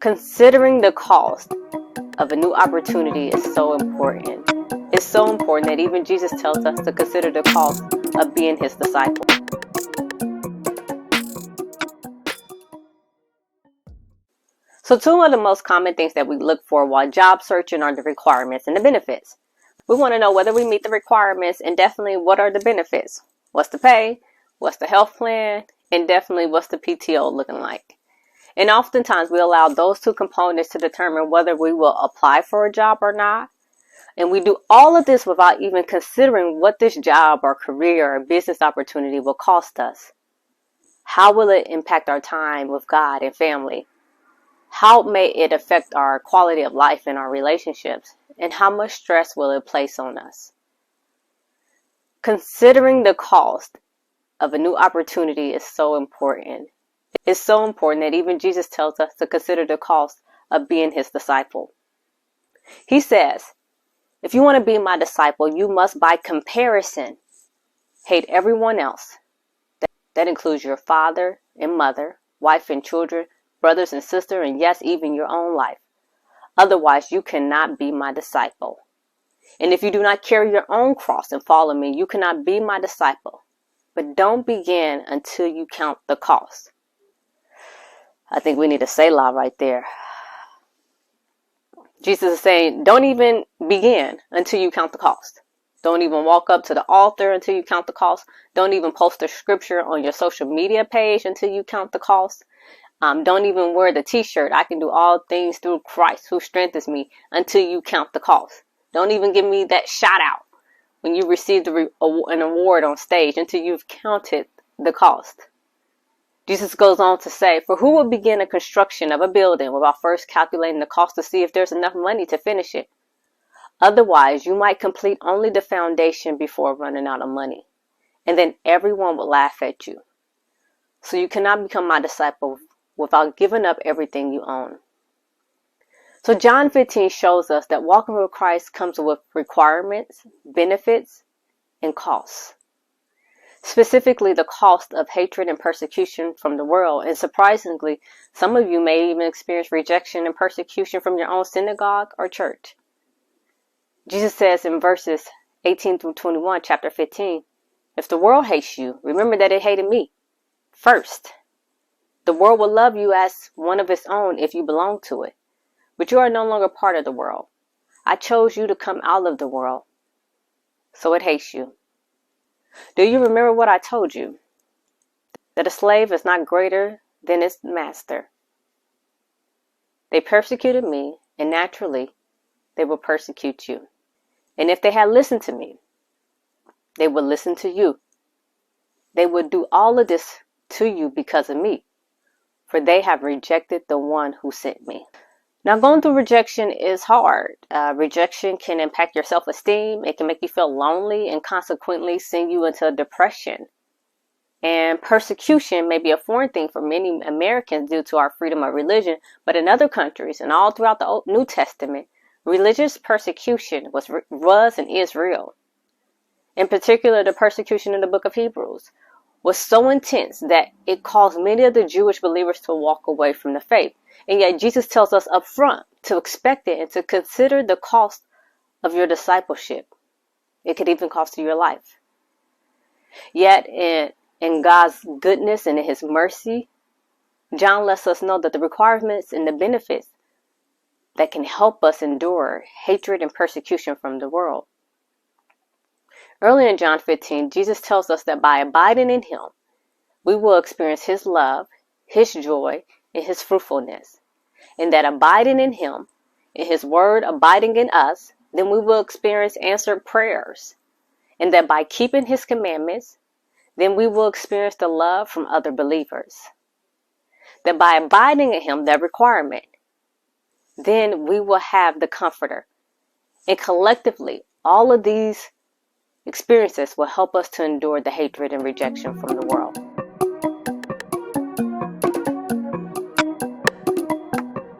Considering the cost of a new opportunity is so important. It's so important that even Jesus tells us to consider the cost of being his disciple. So two of the most common things that we look for while job searching are the requirements and the benefits. We want to know whether we meet the requirements and definitely what are the benefits. What's the pay? What's the health plan? And definitely what's the PTO looking like? And oftentimes we allow those two components to determine whether we will apply for a job or not. And we do all of this without even considering what this job or career or business opportunity will cost us. How will it impact our time with God and family? How may it affect our quality of life and our relationships? And how much stress will it place on us? Considering the cost of a new opportunity is so important. It's so important that even Jesus tells us to consider the cost of being his disciple. He says, if you want to be my disciple, you must by comparison hate everyone else. That includes your father and mother, wife and children, brothers and sisters, and yes, even your own life. Otherwise, you cannot be my disciple. And if you do not carry your own cross and follow me, you cannot be my disciple. But don't begin until you count the cost. I think we need a Selah right there. Jesus is saying, don't even begin until you count the cost. Don't even walk up to the altar until you count the cost. Don't even post a scripture on your social media page until you count the cost. Don't even wear the t-shirt, I can do all things through Christ who strengthens me, until you count the cost. Don't even give me that shout out when you receive an award on stage until you've counted the cost. Jesus goes on to say, for who will begin a construction of a building without first calculating the cost to see if there's enough money to finish it? Otherwise, you might complete only the foundation before running out of money, and then everyone will laugh at you. So you cannot become my disciple without giving up everything you own. So John 15 shows us that walking with Christ comes with requirements, benefits, and costs. Specifically, the cost of hatred and persecution from the world. And surprisingly, some of you may even experience rejection and persecution from your own synagogue or church. Jesus says in verses 18 through 21, chapter 15, if the world hates you, remember that it hated me first. The world will love you as one of its own if you belong to it. But you are no longer part of the world. I chose you to come out of the world, so it hates you. Do you remember what I told you? That a slave is not greater than its master. They persecuted me, and naturally, they will persecute you. And if they had listened to me, they would listen to you. They would do all of this to you because of me, for they have rejected the one who sent me. Now, going through rejection is hard. Rejection can impact your self-esteem. It can make you feel lonely and consequently send you into a depression. And persecution may be a foreign thing for many Americans due to our freedom of religion. But in other countries and all throughout the New Testament, religious persecution was and is real. In particular, the persecution in the book of Hebrews was so intense that it caused many of the Jewish believers to walk away from the faith. And yet Jesus tells us up front to expect it and to consider the cost of your discipleship. It could even cost you your life. Yet in God's goodness and in his mercy, John lets us know that the requirements and the benefits that can help us endure hatred and persecution from the world. Early in John 15, Jesus tells us that by abiding in him, we will experience his love, his joy, and his fruitfulness. And that abiding in him, and his word abiding in us, then we will experience answered prayers. And that by keeping his commandments, then we will experience the love from other believers. That by abiding in him, that requirement, then we will have the comforter. And collectively, all of these experiences will help us to endure the hatred and rejection from the world.